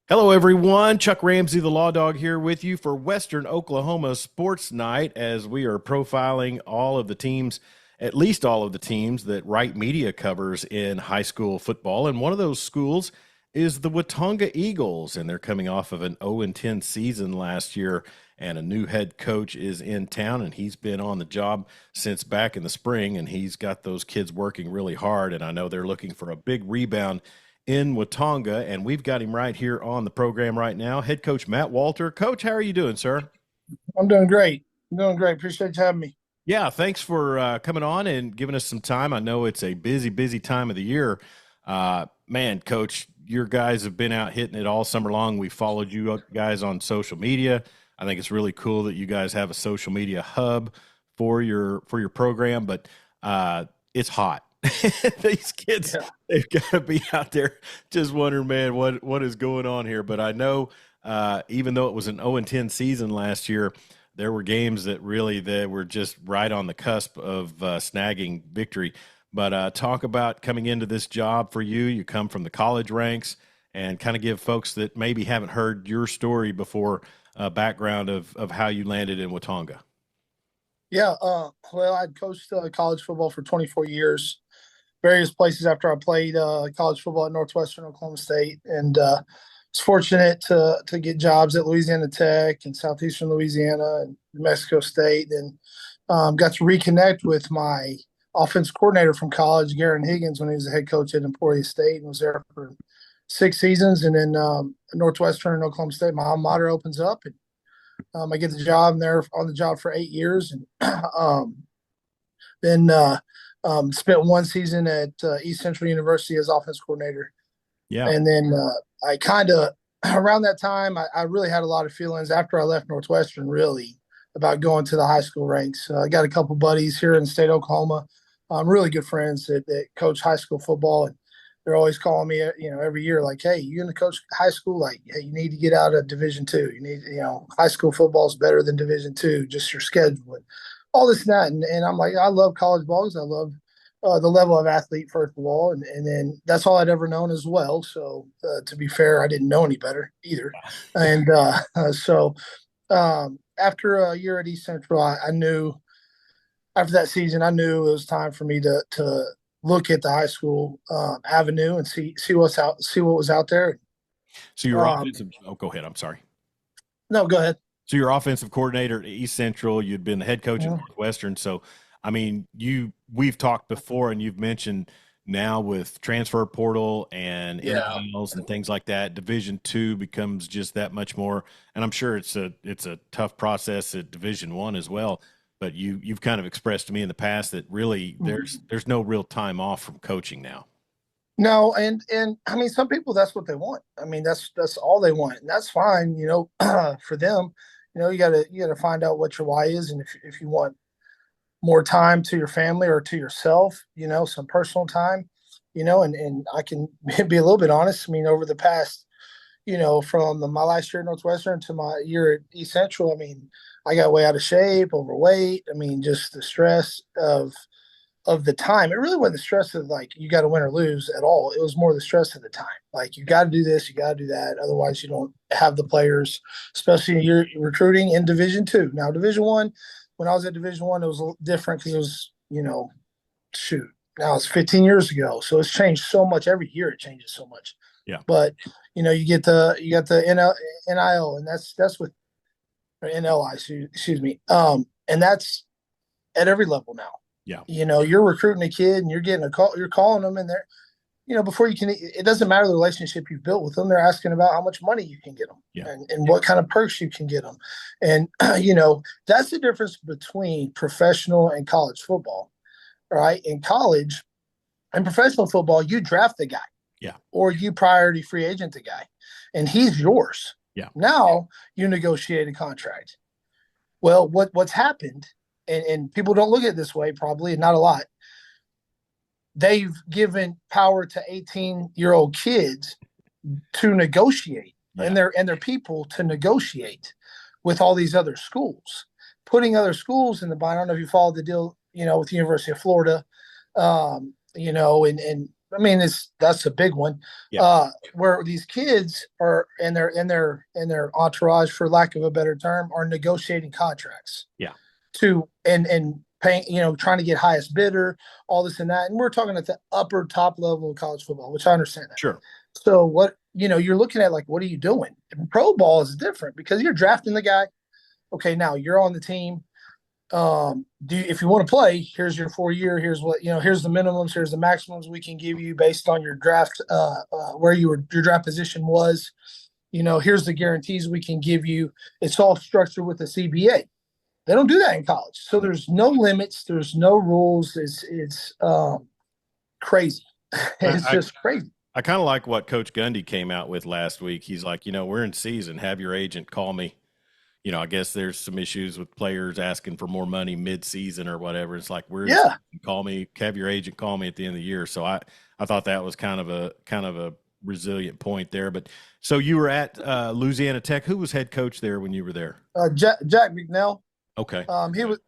Hello, everyone. Chuck Ramsey, the Law Dog, here with you for Western Oklahoma Sports Night as we are profiling all of the teams, at least all of the teams that Right Media covers in high school football. And one of those schools is the Watonga Eagles, and they're coming off of an 0-10 season last year. And a new head coach is in town, and he's been on the job since back in the spring, and he's got those kids working really hard. And I know they're looking for a big rebound in Watonga, and we've got him right here on the program right now. Head coach Matt Walter. Coach, how are you doing, sir? I'm doing great. I'm doing great. Appreciate you having me. Yeah, thanks for coming on and giving us some time. I know it's a busy, busy time of the year. Man, Coach, your guys have been out hitting it all summer long. We followed you guys on social media. I think it's really cool that you guys have a social media hub for your program, but it's hot. These kids, Yeah. they've got to be out there just wondering, man, what is going on here? But I know, even though it was an 0-10 season last year, there were games that really they were just right on the cusp of snagging victory. But talk about coming into this job for you. You come from the college ranks, and kind of give folks that maybe haven't heard your story before a background of how you landed in Watonga. Yeah. Well, I'd coached college football for 24 years, various places after I played college football at Northwestern Oklahoma State, and was fortunate to get jobs at Louisiana Tech and Southeastern Louisiana and New Mexico State, and got to reconnect with my offense coordinator from college, Garen Higgins, when he was the head coach at Emporia State, and was there for 6 seasons. And then Northwestern and Oklahoma State, my alma mater, opens up, and I get the job, and there on the job for 8 years, and then spent one season at East Central University as offense coordinator. Yeah. And then I kind of around that time, I really had a lot of feelings after I left Northwestern, really, about going to the high school ranks. I got a couple buddies here in the state of Oklahoma, really good friends that coach high school football, and they're always calling me, every year, like, "Hey, you going to coach high school? Like, hey, you need to get out of Division II. You need, high school football is better than Division II, just your schedule and all this and that." And I'm like, I love college ball because I love the level of athlete, first of all, and then that's all I'd ever known as well. So to be fair, I didn't know any better either. And so after a year at East Central, I knew after that season, I knew it was time for me to look at the high school avenue and see what was out there. So your Um, offensive. Oh, go ahead. I'm sorry. no, go ahead. So you're offensive coordinator at East Central. You'd been the head coach at Mhm. Northwestern. So, I mean, we've talked before, and you've mentioned now with transfer portal and Yeah. NILs and things like that, Division II becomes just that much more. And I'm sure it's a tough process at Division I as well. But you've kind of expressed to me in the past that really there's no real time off from coaching now. No, and I mean, some people, that's what they want. I mean, that's all they want, and that's fine. For them, you gotta find out what your why is, and if you want more time to your family or to yourself, some personal time, and I can be a little bit honest. I mean, over the past, from my last year at Northwestern to my year at East Central, I mean, I got way out of shape, overweight. I mean, just the stress of the time. It really wasn't the stress of like you got to win or lose at all. It was more the stress of the time. Like you got to do this, you got to do that. Otherwise, you don't have the players, especially you're recruiting in Division II. Now, Division I, when I was at Division I, it was a little different because it was, shoot. Now it's 15 years ago, so it's changed so much. Every year it changes so much. Yeah. But you got the NIL, and that's with or NLI, excuse me. And that's at every level now. Yeah. You're recruiting a kid and you're getting a call, you're calling them, and they're, before you can, it doesn't matter the relationship you've built with them. They're asking about how much money you can get them, Yeah. and what kind of perks you can get them. And, that's the difference between professional and college football, right? In college and professional football, you draft the guy, Yeah. or you priority free agent the guy, and he's yours. Yeah. Now you negotiate a contract. Well, what's happened, and people don't look at it this way, probably, and not a lot. They've given power to 18-year-old kids to negotiate, Yeah. and their people to negotiate with all these other schools, putting other schools in the bind. I don't know if you followed the deal, with the University of Florida, and I mean, that's a big one. Yeah, Where these kids are in their entourage, for lack of a better term, are negotiating contracts yeah, to and paying, trying to get highest bidder, all this and that. And we're talking at the upper top level of college football, which I understand that. sure. So what you're looking at, like, what are you doing? And pro ball is different because you're drafting the guy. Okay, now you're on the team. If you want to play, here's your 4 year, here's what here's the minimums, here's the maximums we can give you based on your draft, where your draft position was. Here's the guarantees we can give you. It's all structured with the CBA. They don't do that in college, so there's no limits, there's no rules. It's crazy. It's I, just crazy. I kind of like what Coach Gundy came out with last week. He's like, we're in season. Have your agent call me. I guess there's some issues with players asking for more money mid-season or whatever. It's like, Yeah. call me, have your agent call me at the end of the year. So I thought that was kind of a resilient point there. But so you were at Louisiana Tech. Who was head coach there when you were there? Jack McNeil. Okay.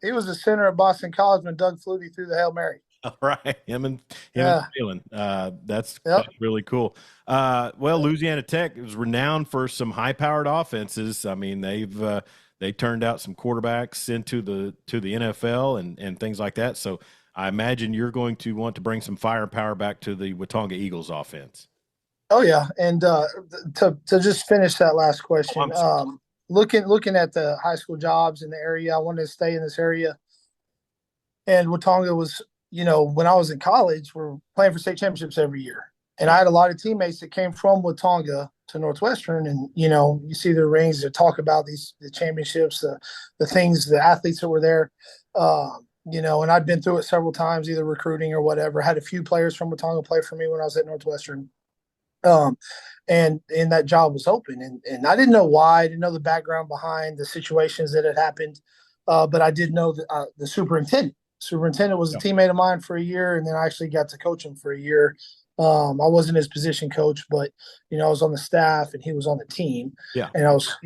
He was the center at Boston College when Doug Flutie threw the Hail Mary. All right. Him and Yeah. Phelan. That's Yep. really cool. Well, Louisiana Tech is renowned for some high-powered offenses. I mean, they turned out some quarterbacks into the NFL and things like that. So I imagine you're going to want to bring some firepower back to the Watonga Eagles offense. Oh yeah, and to just finish that last question, looking at the high school jobs in the area, I wanted to stay in this area, and Watonga was, when I was in college, we're playing for state championships every year, and I had a lot of teammates that came from Watonga to Northwestern, and you see the rings that talk about the championships, the things, the athletes that were there. And I'd been through it several times, either recruiting or whatever. I had a few players from Watonga play for me when I was at Northwestern. um, and that job was open, and I didn't know why. I didn't know the background behind the situations that had happened, but I did know the superintendent. Superintendent was a Yeah. teammate of mine for a year, and then I actually got to coach him for a year. I wasn't his position coach, but I was on the staff and he was on the team, Yeah. and I was,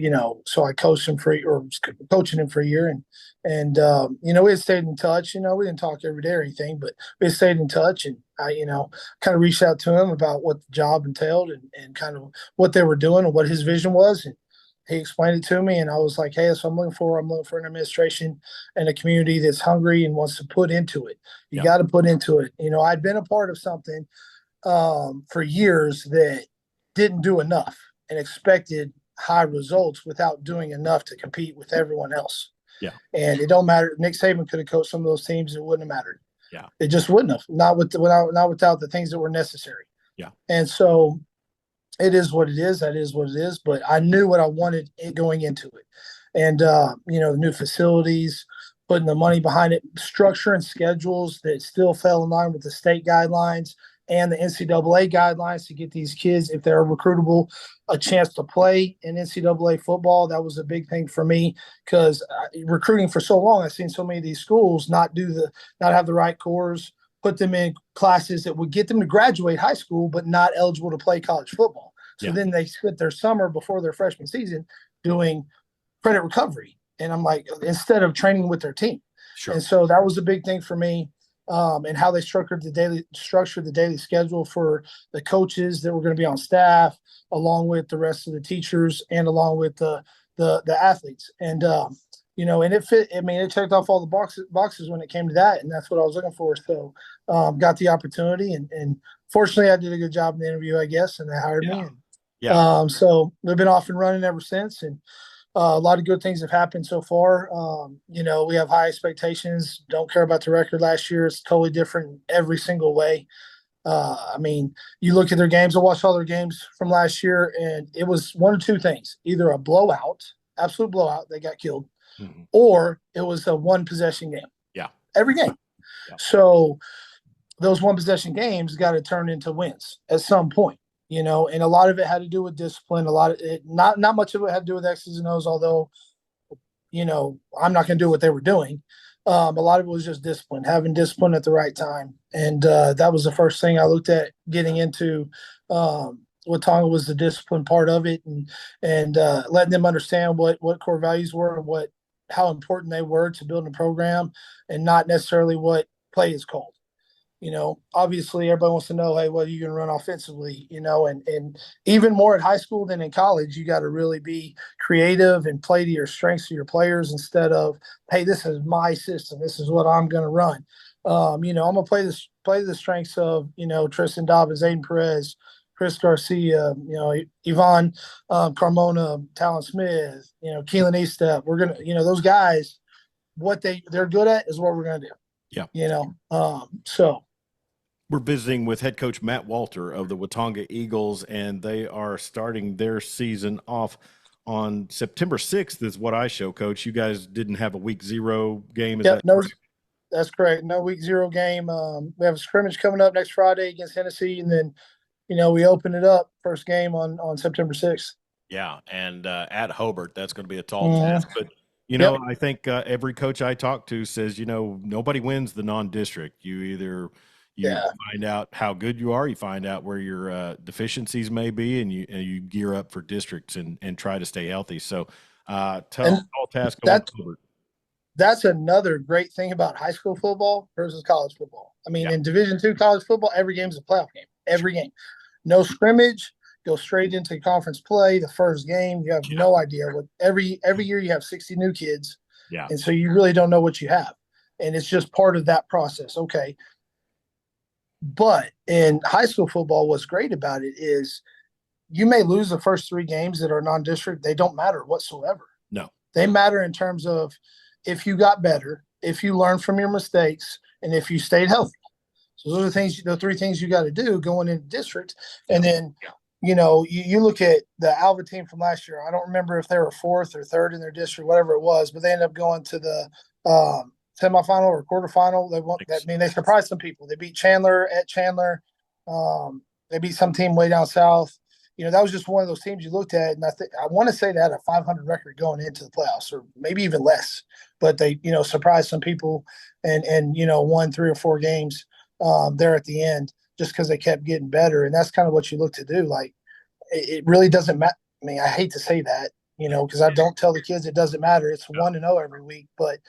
so I coached him or was coaching him for a year, and we had stayed in touch. We didn't talk every day or anything, but we had stayed in touch, and I, kind of reached out to him about what the job entailed and kind of what they were doing and what his vision was, and he explained it to me, and I was like, hey, that's what I'm looking for. I'm looking for an administration and a community that's hungry and wants to put into it. You Yeah. got to put into it. I'd been a part of something for years that didn't do enough and expected high results without doing enough to compete with everyone else. Yeah. And it don't matter. Nick Saban could have coached some of those teams. It wouldn't have mattered. Yeah. It just wouldn't have. Not without the things that were necessary. Yeah. And so it is what it is. That is what it is. But I knew what I wanted going into it. And, the new facilities, putting the money behind it, structure and schedules that still fell in line with the state guidelines and the NCAA guidelines to get these kids, if they're recruitable, a chance to play in NCAA football. That was a big thing for me because recruiting for so long, I've seen so many of these schools not have the right cores, put them in classes that would get them to graduate high school, but not eligible to play college football. So then they spent their summer before their freshman season doing credit recovery. And I'm like, instead of training with their team. Sure. And so that was a big thing for me. And how they structured the daily schedule for the coaches that were going to be on staff, along with the rest of the teachers and along with the athletes. And and it fit. I mean, it checked off all the boxes when it came to that, and that's what I was looking for. So got the opportunity, and fortunately, I did a good job in the interview, I guess, and they hired me. And, so we've been off and running ever since, and a lot of good things have happened so far. We have high expectations. Don't care about the record last year. It's totally different in every single way. You look at their games. I watched all their games from last year, and it was one of two things: either a blowout, absolute blowout, they got killed, or it was a one possession game. Yeah, every game. Yeah. So those one possession games got to turn into wins at some point. And a lot of it had to do with discipline. A lot of it, not much of it had to do with X's and O's, although, I'm not going to do what they were doing. A lot of it was just discipline, having discipline at the right time. And that was the first thing I looked at getting into. Watonga was the discipline part of it, and letting them understand what core values were and how important they were to building a program, and not necessarily what play is called. Obviously everybody wants to know, hey, what are you going to run offensively? And even more at high school than in college, you got to really be creative and play to your strengths of your players instead of, hey, this is my system. This is what I'm going to run. I'm going to play the strengths of, Tristan Dobbins, Aiden Perez, Chris Garcia, Yvonne Carmona, Talon Smith, Keelan Estep. We're going to, those guys, what they're good at is what we're going to do. Yeah. So we're visiting with head coach Matt Walter of the Watonga Eagles, and they are starting their season off on September 6th is what I show, Coach. You guys didn't have a week 0 game, is yep, that no, correct? that's correct. No week 0 game. We have a scrimmage coming up next Friday against Tennessee, and then we open it up first game on September 6th. Yeah, and at Hobart, that's going to be a tall task. Mm-hmm. But Yep. I think every coach I talk to says, nobody wins the non-district. You Yeah. find out how good you are, you find out where your deficiencies may be, and you gear up for districts and try to stay healthy. So, And tall task going that Hobart. that's another great thing about high school football versus college football. I mean, Yeah, in Division II college football, every game is a playoff game. Every game. No scrimmage, go straight into conference play. The first game, you have yeah, no idea what every year you have 60 new kids, yeah, and so you really don't know what you have, and it's just part of that process. Okay, but in high school football, what's great about it is you may lose the first 3 games that are non-district. They don't matter whatsoever. no, They matter in terms of if you got better, if you learned from your mistakes, and if you stayed healthy. So those are the 3 things you got to do going into district. yeah, And then, you look at the Alva team from last year. I don't remember if they were fourth or third in their district, whatever it was, but they ended up going to the semifinal or quarterfinal. They won. I thanks. mean, they surprised some people. They beat Chandler at Chandler. They beat some team way down south. That was just one of those teams you looked at, and I want to say they had a 500 record going into the playoffs, or maybe even less. But they, surprised some people, and won 3 or 4 games there at the end, just because they kept getting better. And that's kind of what you look to do. Like, it really doesn't matter. I mean, I hate to say that, because I don't tell the kids it doesn't matter. It's 1-0 every week. But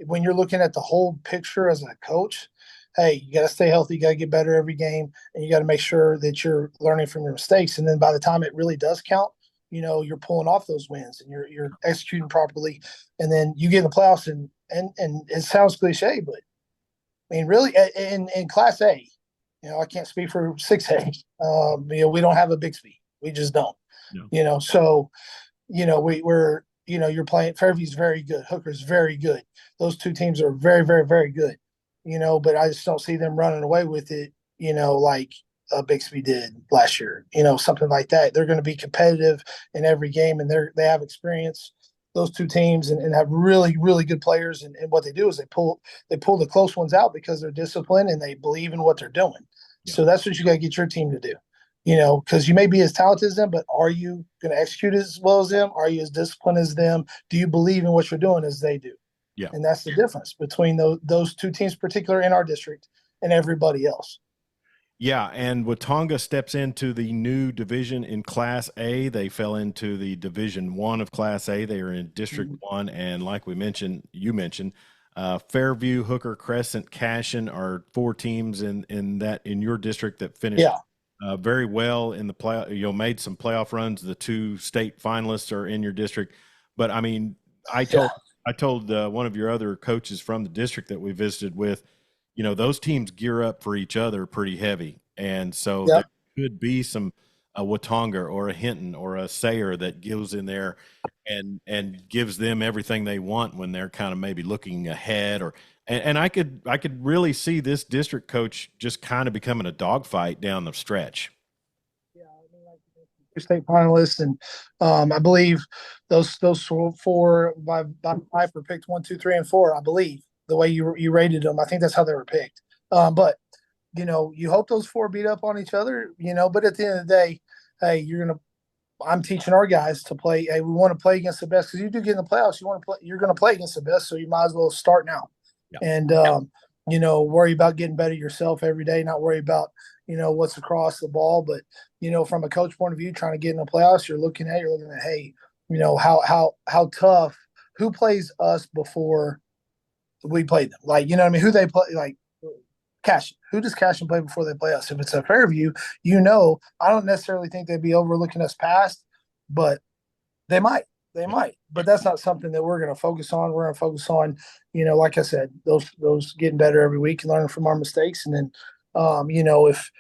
when you're looking at the whole picture as a coach, hey, you got to stay healthy. You got to get better every game, and you got to make sure that you're learning from your mistakes. And then by the time it really does count, you're pulling off those wins and you're executing properly. And then you get in the playoffs, and it sounds cliche, but I mean, really, in Class A, I can't speak for 6A. We don't have a Bixby. We just don't. No. So we're you're playing. Fairview's very good. Hooker's very good. Those 2 teams are very, very, very good. But I just don't see them running away with it. Like Bixby did last year. Something like that. They're going to be competitive in every game, and they have experience. Those 2 teams and have really, really good players. And what they do is they pull the close ones out because they're disciplined and they believe in what they're doing. Yeah. So that's what you got to get your team to do. Because you may be as talented as them, but are you going to execute as well as them? Are you as disciplined as them? Do you believe in what you're doing as they do? Yeah. And that's the difference between those 2 teams, particular in our district, and everybody else. Yeah, and Watonga steps into the new division in Class A. They fell into the Division 1 of Class A. They are in District 1, and like you mentioned, Fairview, Hooker, Crescent, Cashion are 4 teams in your district that finished very well in the play. Made some playoff runs. The 2 state finalists are in your district, but I mean, I told one of your other coaches from the district that we visited with, those teams gear up for each other pretty heavy. And so there could be a Watonga or a Hinton or a Sayer that goes in there and gives them everything they want when they're kind of maybe looking ahead and I could really see this district coach just kind of becoming a dogfight down the stretch. Yeah, I mean, like state finalists, and I believe those 4 by Piper picked 1, 2, 3, and 4. I believe the way you rated them. I think that's how they were picked. But you hope those 4 beat up on each other. But at the end of the day, hey, I'm teaching our guys to play. Hey, we want to play against the best because you do get in the playoffs. You're going to play against the best, so you might as well start now. Yeah. And worry about getting better yourself every day. Not worry about what's across the ball, but from a coach point of view, trying to get in the playoffs, you're looking at hey, how tough. Who plays us before we play them? Like, what I mean? Who they play? Like, Cashin. Who does Cashin play before they play us? If it's a Fairview, I don't necessarily think they'd be overlooking us past, but they might. They might. But that's not something that we're going to focus on. We're going to focus on, like I said, those getting better every week and learning from our mistakes. And then, if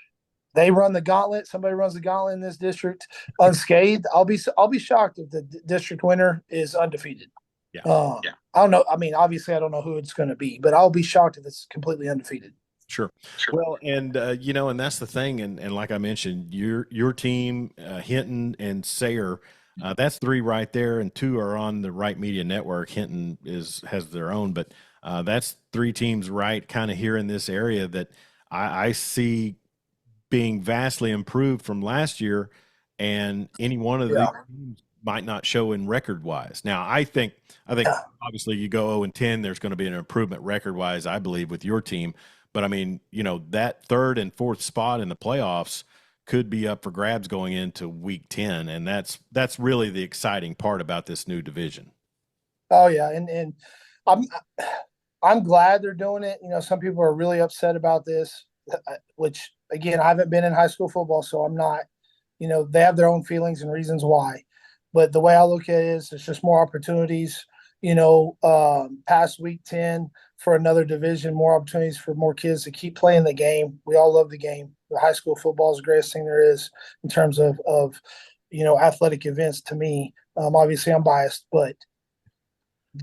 they run the gauntlet, somebody runs the gauntlet in this district unscathed, I'll be shocked if the district winner is undefeated. Yeah. Yeah. I don't know. I mean, obviously, I don't know who it's going to be, but I'll be shocked if it's completely undefeated. Sure. Well, and and that's the thing, and like I mentioned, your team, Hinton and Sayer, that's three right there, and two are on the Right Media Network. Hinton has their own, but that's three teams right kind of here in this area that I see being vastly improved from last year, and any one of these Yeah. teams might not show in record wise. Now, I think Yeah. obviously you go 0-10, there's going to be an improvement record wise, I believe, with your team. But I mean, that third and fourth spot in the playoffs could be up for grabs going into week 10, and that's really the exciting part about this new division. Oh yeah, and I'm I'm glad they're doing it. Some people are really upset about this, which again, I haven't been in high school football, so I'm not. They have their own feelings and reasons why, but the way I look at it is, it's just more opportunities. Past week 10 for another division, more opportunities for more kids to keep playing the game. We all love the game. The high school football is the greatest thing there is in terms of athletic events to me. Obviously, I'm biased, but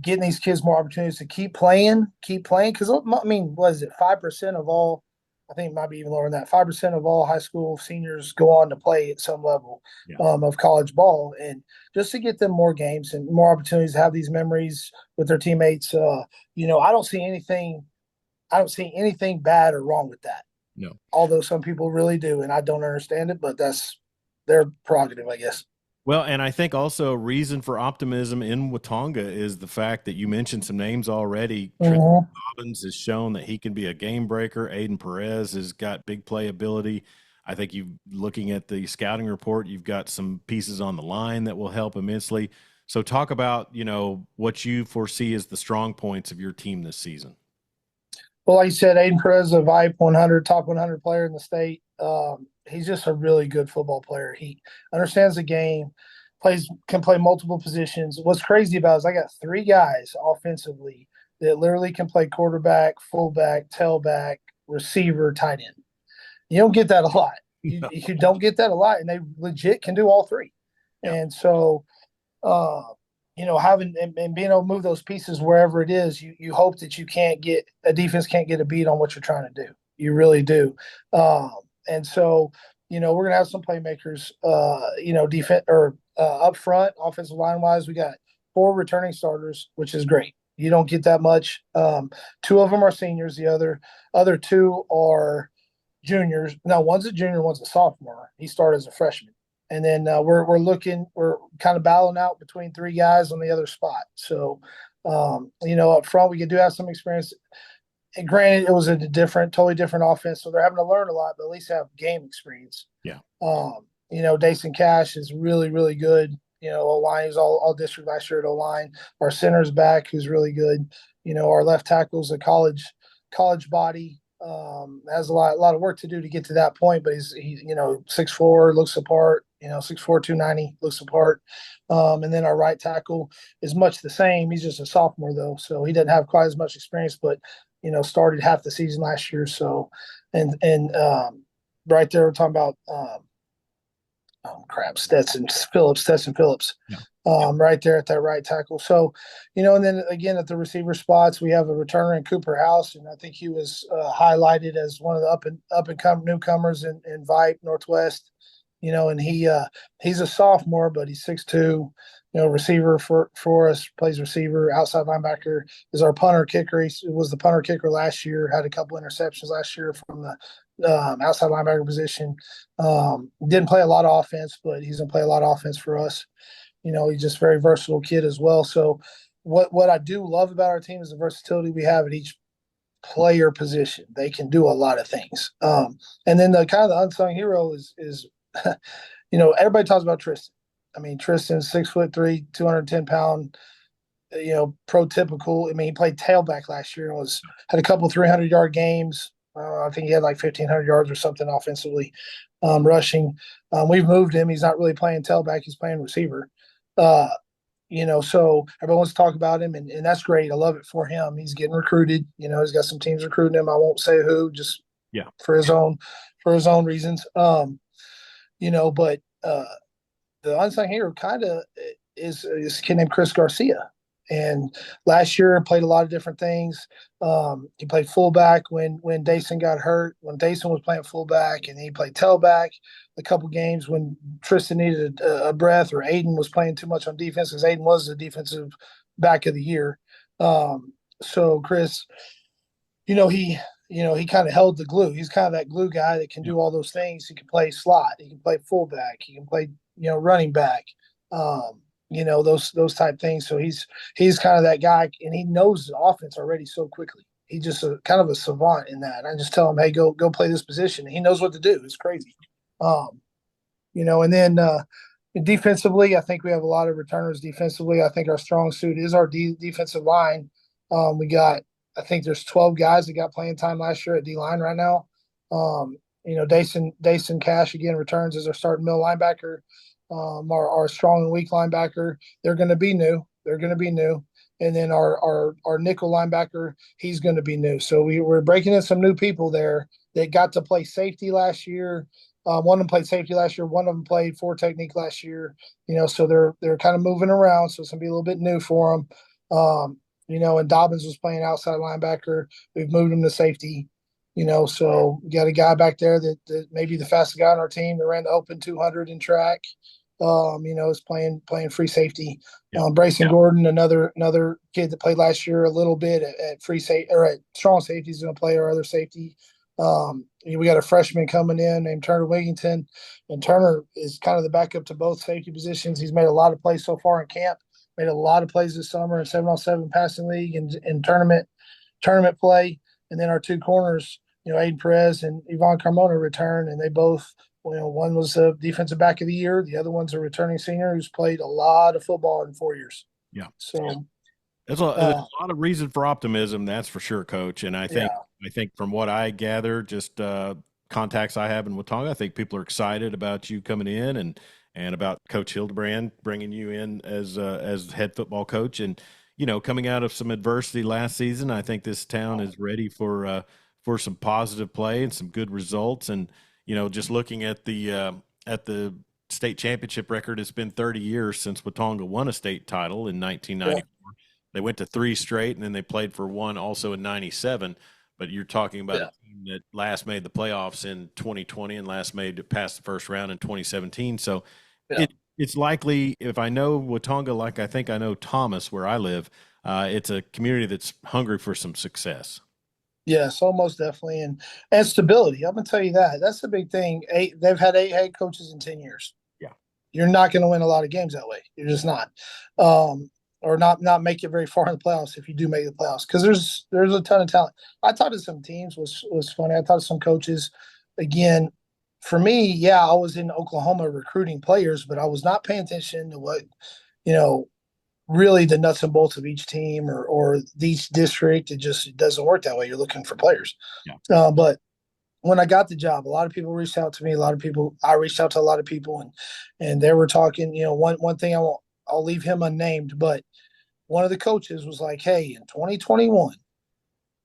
getting these kids more opportunities to keep playing. Because I mean, what is it? 5% of all, I think it might be even lower than that. 5% of all high school seniors go on to play at some level Yeah. of college ball, and just to get them more games and more opportunities to have these memories with their teammates. I don't see anything. I don't see anything bad or wrong with that. No. Although some people really do, and I don't understand it, but that's their prerogative, I guess. Well, and I think also a reason for optimism in Watonga is the fact that you mentioned some names already. Tristan Mm-hmm. Robbins has shown that he can be a game breaker. Aiden Perez has got big playability. I think you looking at the scouting report, you've got some pieces on the line that will help immensely. So talk about, what you foresee as the strong points of your team this season. Well, like you said, Aiden Perez, a VIPE 100, top 100 player in the state. He's just a really good football player. He understands the game, can play multiple positions. What's crazy about it is I got three guys offensively that literally can play quarterback, fullback, tailback, receiver, tight end. You don't get that a lot. You don't get that a lot, and they legit can do all three. Yeah. And so uh, having and being able to move those pieces wherever it is, you hope that a defense can't get a beat on what you're trying to do. You really do. And so, we're gonna have some playmakers. Defense or up front, offensive line wise, we got four returning starters, which is great. You don't get that much. Two of them are seniors. The other two are juniors. No, one's a junior, one's a sophomore. He started as a freshman. And then we're kind of battling out between three guys on the other spot. So, up front, we do have some experience. And granted, it was a totally different offense, so they're having to learn a lot, but at least have game experience. Yeah. Dason Cash is really, really good. O-line is all district last year at O-line. Our center's back, who's really good. Our left tackle's a college body. Has a lot of work to do to get to that point, but he's 6'4", looks the part. 6'4", 290, looks the part. And then our right tackle is much the same. He's just a sophomore though, so he doesn't have quite as much experience, but started half the season last year. So, and right there we're talking about Stetson Phillips. Yeah. Right there at that right tackle. So, and then again at the receiver spots, we have a returner in Cooper House, and I think he was highlighted as one of the up and come newcomers in VIPE Northwest. And he's a sophomore, but he's 6'2". Receiver for us, plays receiver. Outside linebacker is our punter kicker. He was the punter kicker last year. Had a couple interceptions last year from the outside linebacker position. Didn't play a lot of offense, but he's gonna play a lot of offense for us. He's just a very versatile kid as well. So what I do love about our team is the versatility we have at each player position. They can do a lot of things. And then the kind of the unsung hero is everybody talks about Tristan. I mean, Tristan's 6'3", 210-pound, prototypical. I mean, he played tailback last year and had a couple 300-yard games. I think he had like 1,500 yards or something offensively, rushing. We've moved him. He's not really playing tailback. He's playing receiver. Uh, so everyone wants to talk about him, and that's great. I love it for him. He's getting recruited. He's got some teams recruiting him. I won't say who, just Yeah. for his own reasons. But the unsung hero kind of is a kid named Chris Garcia. And last year played a lot of different things. He played fullback when Dason got hurt. When Dason was playing fullback, and he played tailback a couple games when Tristan needed a breath, or Aiden was playing too much on defense, because Aiden was the defensive back of the year. So Chris, he kind of held the glue. He's kind of that glue guy that can Yeah. do all those things. He can play slot. He can play fullback. He can play, running back. Those type things. So he's kind of that guy, and he knows the offense already so quickly. He's just kind of a savant in that. I just tell him, hey, go play this position. And he knows what to do. It's crazy. And then defensively, I think we have a lot of returners defensively. I think our strong suit is our defensive line. I think there's 12 guys that got playing time last year at D line right now. Dason Cash again returns as our starting middle linebacker. Our strong and weak linebacker, they're going to be new. And then our nickel linebacker, he's going to be new. So we're breaking in some new people there that got to play safety last year. One of them played safety last year. One of them played four technique last year. So they're kind of moving around. So it's going to be a little bit new for them. And Dobbins was playing outside linebacker. We've moved him to safety. So we got a guy back there that may be the fastest guy on our team that ran the open 200 in track. Is playing free safety. Yeah. Brayson Gordon, another kid that played last year a little bit at free safety or at strong safety, is going to play our other safety. We got a freshman coming in named Turner Wigington, and Turner is kind of the backup to both safety positions. He's made a lot of plays so far in camp. Made a lot of plays this summer in 7-on-7 passing league and tournament play. And then our two corners, Aiden Perez and Yvonne Carmona return, and they both, one was a defensive back of the year. The other one's a returning senior who's played a lot of football in 4 years. Yeah. So there's a lot of reason for optimism, that's for sure, Coach. And I think from what I gather, just contacts I have in Watonga, I think people are excited about you coming in and about Coach Hildebrand bringing you in as head football coach. And coming out of some adversity last season, I think this town is ready for some positive play and some good results. And just looking at the state championship record, it's been 30 years since Watonga won a state title in 1994. Yeah. They went to 3 straight, and then they played for 1 also in 97. But you're talking about a team that last made the playoffs in 2020 and last made it past the first round in 2017. So it's likely, if I know Watonga like I think I know Thomas where I live, it's a community that's hungry for some success. Yes, almost definitely, and stability. I'm gonna tell you that. That's the big thing. They've had 8 head coaches in 10 years. Yeah, you're not going to win a lot of games that way. You're just not, or not make it very far in the playoffs if you do make the playoffs, because there's a ton of talent. I talked to some teams, was funny. I talked to some coaches. Again, for me, I was in Oklahoma recruiting players, but I was not paying attention to what really the nuts and bolts of each team or each district. It doesn't work that way. You're looking for players. Yeah. But when I got the job, a lot of people reached out to me. I reached out to a lot of people, and they were talking. One thing I'll leave him unnamed, but one of the coaches was like, "Hey, in 2021,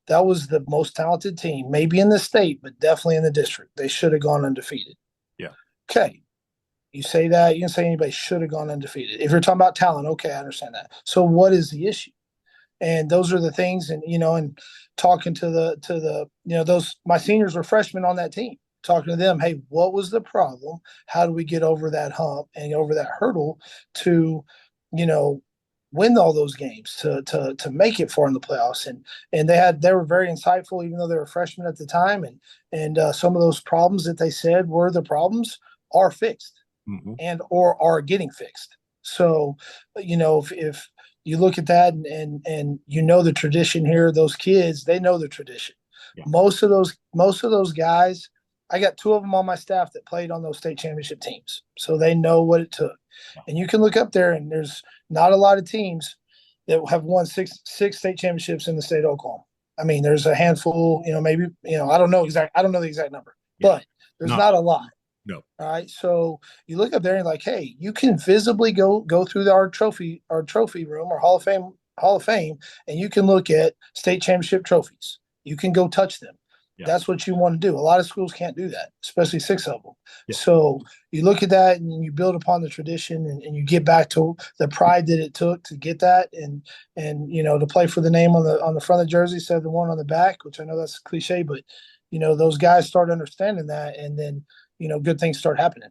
that was the most talented team, maybe in the state, but definitely in the district. They should have gone undefeated." Yeah. Okay. You say that, you can say anybody should have gone undefeated. If you're talking about talent, okay, I understand that. So what is the issue? And those are the things, and talking to the my seniors were freshmen on that team, talking to them, hey, what was the problem? How do we get over that hump and over that hurdle to, win all those games, to make it far in the playoffs? And they were very insightful, even though they were freshmen at the time. And some of those problems that they said were the problems are fixed. Mm-hmm. and or are getting fixed. So, if you look at that and the tradition here, those kids, they know the tradition. Yeah. Most of those guys, I got 2 of them on my staff that played on those state championship teams, so they know what it took. Yeah. And you can look up there, and there's not a lot of teams that have won six state championships in the state of Oklahoma. I mean, there's a handful, maybe, I don't know the exact number, Yeah. but there's Not not a lot. no. All right. So you look up there and like, hey, you can visibly go through our trophy room, our Hall of Fame, and you can look at state championship trophies. You can go touch them. Yeah. That's what you want to do. A lot of schools can't do that, especially six of them. Yeah. So you look at that and you build upon the tradition, and you get back to the pride that it took to get that, and to play for the name on the front of the jersey instead of the one on the back, which I know that's cliche, but those guys start understanding that, and then good things start happening.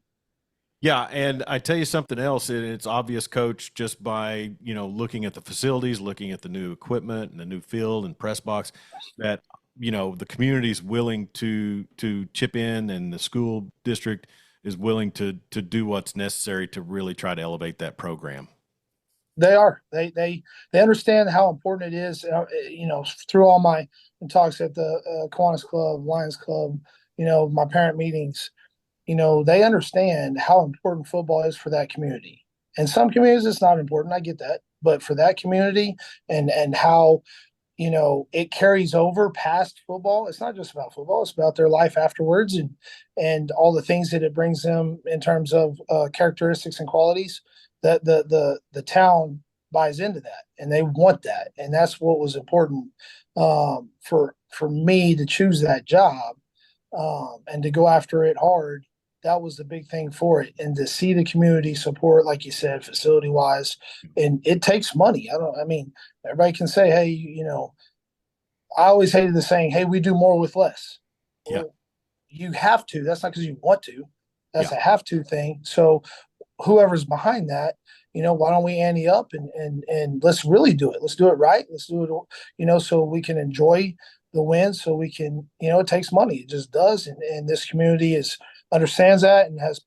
Yeah, and I tell you something else, and it's obvious, Coach, just by looking at the facilities, looking at the new equipment and the new field and press box, that the community's willing to chip in, and the school district is willing to do what's necessary to really try to elevate that program. They are. They understand how important it is. Through all my talks at the Kiwanis Club, Lions Club, my parent meetings, they understand how important football is for that community. In some communities, it's not important. I get that, but for that community, and how it carries over past football. It's not just about football; it's about their life afterwards, and all the things that it brings them in terms of characteristics and qualities. That the town buys into that, and they want that, and that's what was important for me to choose that job, and to go after it hard. That was the big thing for it, and to see the community support, like you said, facility wise, and it takes money. I mean, everybody can say, hey, I always hated the saying, hey, we do more with less. Yeah, Well, you have to. That's not because you want to. That's yeah, a have to thing. So whoever's behind that, why don't we ante up, and let's really do it. Let's do it right. Let's do it, so we can enjoy the win. So we can, it takes money. It just does. And this community understands that, and has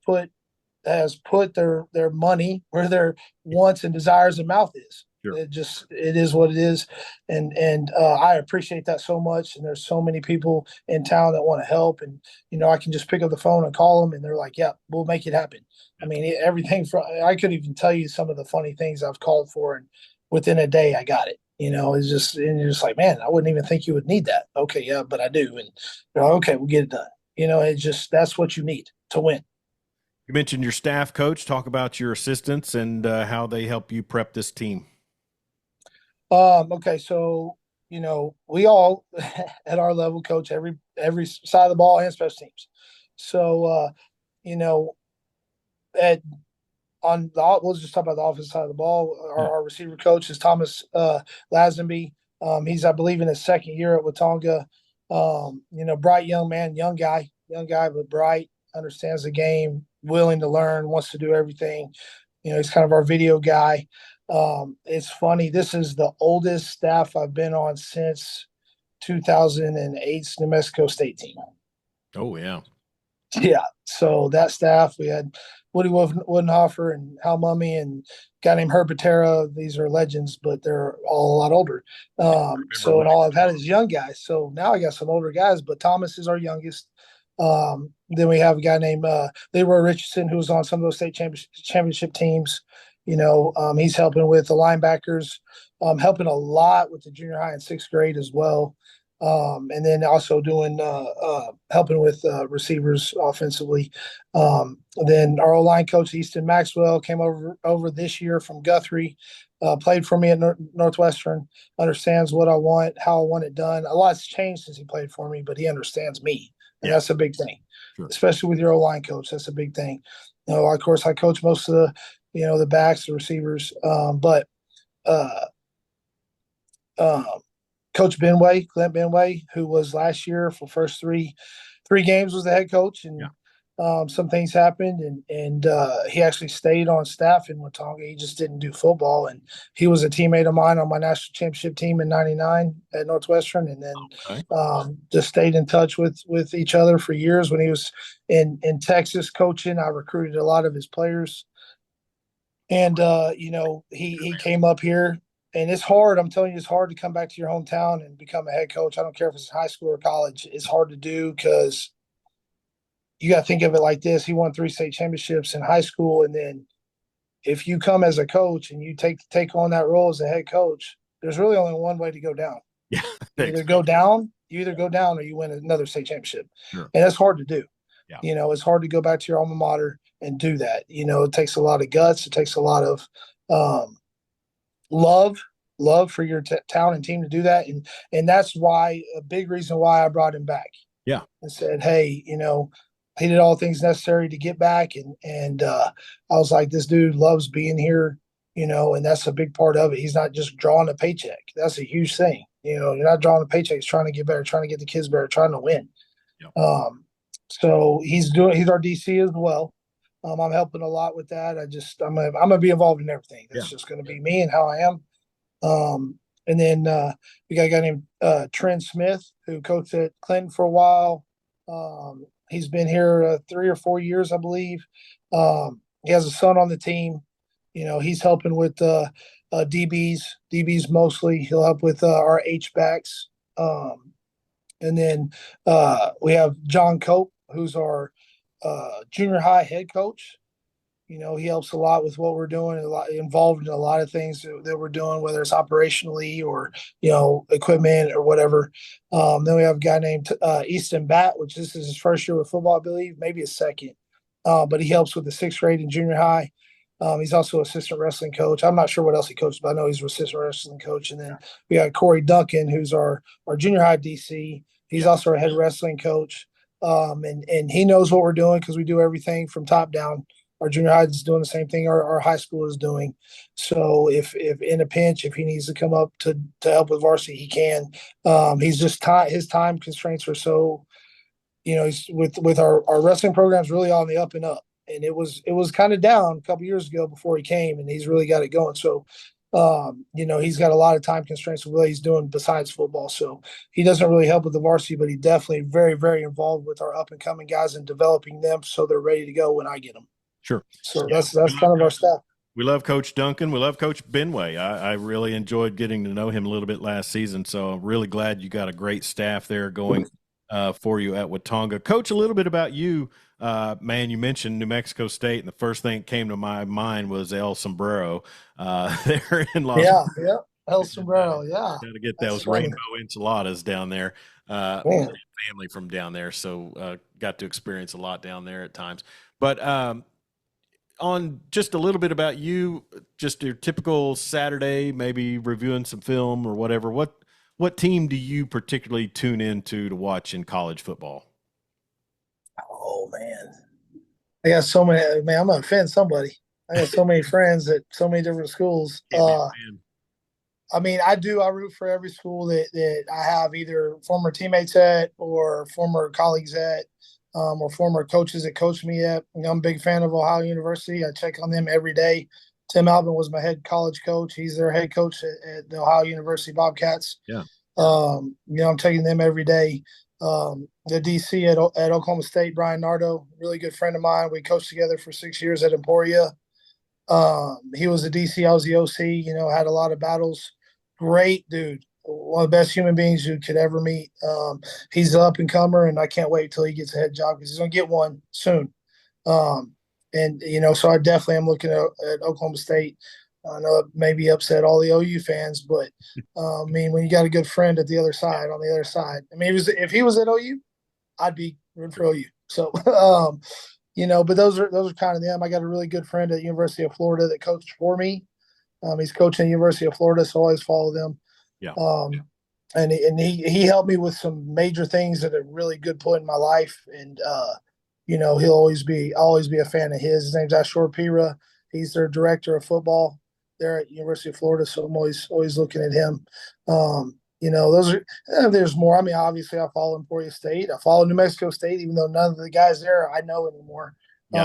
put their money where their wants and desires and mouth is. sure. It is what it is, and I appreciate that so much. And there's so many people in town that want to help, and I can just pick up the phone and call them, and they're like, "Yeah, we'll make it happen." I mean, everything from I could even tell you some of the funny things I've called for, and within a day I got it. It's just, and you're just like, man, I wouldn't even think you would need that. Okay, yeah, but I do, and they're like, okay, we'll get it done. It's just that's what you need to win. You mentioned your staff, Coach. Talk about your assistants and how they help you prep this team. Okay, so we all at our level coach every side of the ball and special teams. So you know, at on the we'll just talk about the offensive side of the ball. Yeah. Our receiver coach is Thomas Lazenby. He's, I believe, in his second year at Watonga. Bright young man, young guy, but bright, understands the game, willing to learn, wants to do everything. He's kind of our video guy. It's funny. This is the oldest staff I've been on since 2008's New Mexico State team. Oh yeah. Yeah. So that staff, we had Woody Woodenhofer and Hal Mummy and a guy named Herb Patera. These are legends, but they're all a lot older. So, and all I've had is young guys. So now I got some older guys, but Thomas is our youngest. Then we have a guy named Leroy Richardson, who was on some of those state championship teams. He's helping with the linebackers, helping a lot with the junior high and sixth grade as well. And then also doing helping with receivers offensively. Then our O-line coach Easton Maxwell came over this year from Guthrie, played for me at Northwestern, understands what I want, how I want it done. A lot's changed since he played for me, but he understands me, and Yeah. that's a big thing, Sure. especially with your O-line coach. That's a big thing. Of course, I coach most of the backs, the receivers, but uh, um, Coach Clint Benway, who was last year for first three games was the head coach, and Yeah. some things happened, and he actually stayed on staff in Watonga. He just didn't do football, and he was a teammate of mine on my national championship team in '99 at Northwestern, and then Okay. just stayed in touch with each other for years. When he was in Texas coaching, I recruited a lot of his players, and he came up here, and it's hard. I'm telling you, it's hard to come back to your hometown and become a head coach. I don't care if it's high school or college. It's hard to do because you got to think of it like this. He won 3 state championships in high school, and then if you come as a coach and you take on that role as a head coach, there's really only one way to go down. Yeah. You either go down or you win another state championship. Sure. And that's hard to do. Yeah. It's hard to go back to your alma mater and do that. It takes a lot of guts. It takes a lot of love, love for your town and team to do that. And that's why a big reason why I brought him back. Yeah. And said, hey, he did all things necessary to get back. And I was like, this dude loves being here, and that's a big part of it. He's not just drawing a paycheck. That's a huge thing. You're not drawing a paycheck. He's trying to get better, trying to get the kids better, trying to win. Yeah. So he's our DC as well. I'm helping a lot with that. I'm gonna be involved in everything. That's just gonna be me and how I am. And then we got a guy named Trent Smith who coached at Clinton for a while. He's been here 3 or 4 years, I believe. He has a son on the team. He's helping with DBs mostly. He'll help with our H backs. And then we have John Cope, who's our junior high head coach. He helps a lot with what we're doing, a lot involved in a lot of things that we're doing, whether it's operationally or, equipment or whatever. Then we have a guy named Easton Batt, which this is his first year with football, I believe, maybe a second. But he helps with the 6th grade and junior high. He's also assistant wrestling coach. I'm not sure what else he coaches, but I know he's assistant wrestling coach. And then we got Corey Duncan, who's our junior high DC. He's also our head wrestling coach. And he knows what we're doing because we do everything from top down. Our junior high is doing the same thing our high school is doing. So if in a pinch, if he needs to come up to help with varsity, he can. He's just his time constraints are so, he's with our wrestling programs really on the up and up. And it was kind of down a couple years ago before he came, and he's really got it going. So, he's got a lot of time constraints with what he's doing besides football. So he doesn't really help with the varsity, but he definitely very, very involved with our up and coming guys and developing them so they're ready to go when I get them. Sure. So that's kind of our staff. We love Coach Duncan. We love Coach Benway. I really enjoyed getting to know him a little bit last season. So I'm really glad you got a great staff there going for you at Watonga. Coach, a little bit about you. Man, you mentioned New Mexico State, and the first thing that came to my mind was El Sombrero there in Las Vegas. Yeah, El Sombrero, yeah. Got to get those rainbow enchiladas down there. Family from down there, so got to experience a lot down there at times. But on just a little bit about you, just your typical Saturday, maybe reviewing some film or whatever. What team do you particularly tune into to watch in college football? Oh man, I got so many. Man, I'm gonna offend somebody. I got so many friends at so many different schools. I mean, I root for every school that I have either former teammates at or former colleagues at. Or former coaches that coached me at. I'm a big fan of Ohio University. I check on them every day. Tim Albin was my head college coach. He's their head coach at the Ohio University Bobcats. Yeah. I'm taking them every day. The DC at Oklahoma State, Brian Nardo, really good friend of mine. We coached together for 6 years at Emporia. He was the DC, I was the OC. Had a lot of battles. Great dude. One of the best human beings you could ever meet. He's an up and comer, and I can't wait till he gets a head job because he's going to get one soon. So I definitely am looking at Oklahoma State. I know it maybe upset all the OU fans, but I mean, when you got a good friend at the other side, on the other side, I mean, if he was at OU, I'd be rooting for OU. So, but those are kind of them. I got a really good friend at University of Florida that coached for me. He's coaching at University of Florida, so I always follow them. Yeah. And he helped me with some major things that are really good point in my life. And, I'll always be a fan of his. His name's Ashore Pira. He's their director of football there at University of Florida. So I'm always looking at him. There's more. I mean, obviously I follow Emporia State. I follow New Mexico State, even though none of the guys there I know anymore.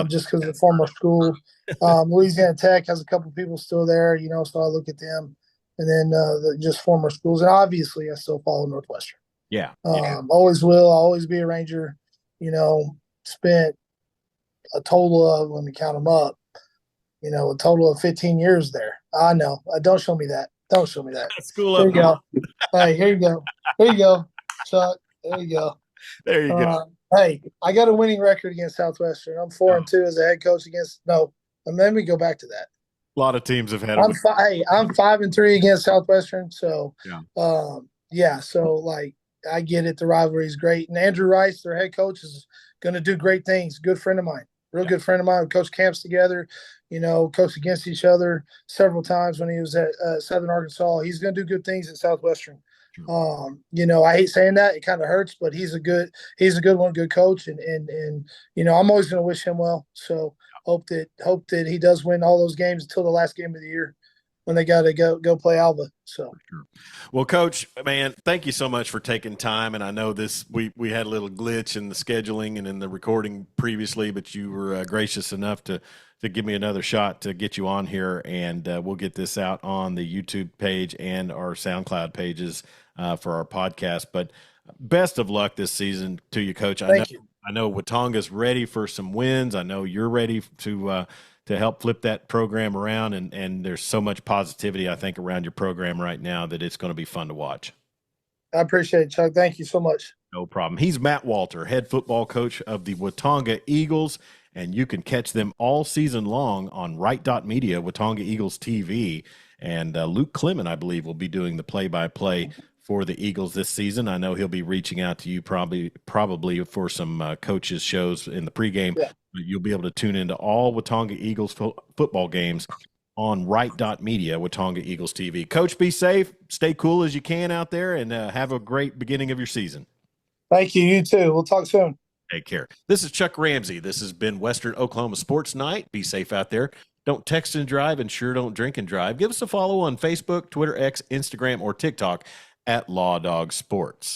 Just because of the former school. Louisiana Tech has a couple people still there, so I look at them. And then just former schools. And obviously, I still follow Northwestern. Yeah. Always will. I'll always be a Ranger. Spent a total of, let me count them up, a total of 15 years there. I know. Don't show me that. Don't show me that. School up. Here you go. Hey, here you go. Here you go, Chuck. There you go. There you go. Hey, I got a winning record against Southwestern. I'm 4-2 as a head coach against – no, let me go back to that. A lot of teams have had. I'm 5-3 against Southwestern. So, yeah, so like I get it. The rivalry is great, and Andrew Rice, their head coach, is going to do great things. Good friend of mine, real Yeah, good friend of mine. We coached camps together, coached against each other several times when he was at Southern Arkansas. He's going to do good things at Southwestern. sure. I hate saying that; it kind of hurts, but he's a good one, good coach, and I'm always going to wish him well. So hope that he does win all those games until the last game of the year when they got to go play Alva. So. Sure. Well, Coach, man, thank you so much for taking time. And I know we had a little glitch in the scheduling and in the recording previously, but you were gracious enough to give me another shot to get you on here, and we'll get this out on the YouTube page and our SoundCloud pages for our podcast. But best of luck this season to you, Coach. Thank you. I know Watonga's ready for some wins. I know you're ready to help flip that program around. And there's so much positivity, I think, around your program right now that it's going to be fun to watch. I appreciate it, Chuck. Thank you so much. No problem. He's Matt Walter, head football coach of the Watonga Eagles, and you can catch them all season long on Right Dot Media, Watonga Eagles TV. And Luke Clement, I believe, will be doing the play-by-play for the Eagles this season. I know he'll be reaching out to you probably for some coaches shows in the pregame. Yeah. You'll be able to tune into all Watonga Eagles football games on Right Dot Media, Watonga Eagles TV. Coach, be safe, stay cool as you can out there, and have a great beginning of your season. Thank you. You too. We'll talk soon. Take care. This is Chuck Ramsey. This has been Western Oklahoma Sports Night. Be safe out there. Don't text and drive, and sure don't drink and drive. Give us a follow on Facebook, Twitter, X, Instagram, or TikTok at Law Dog Sports.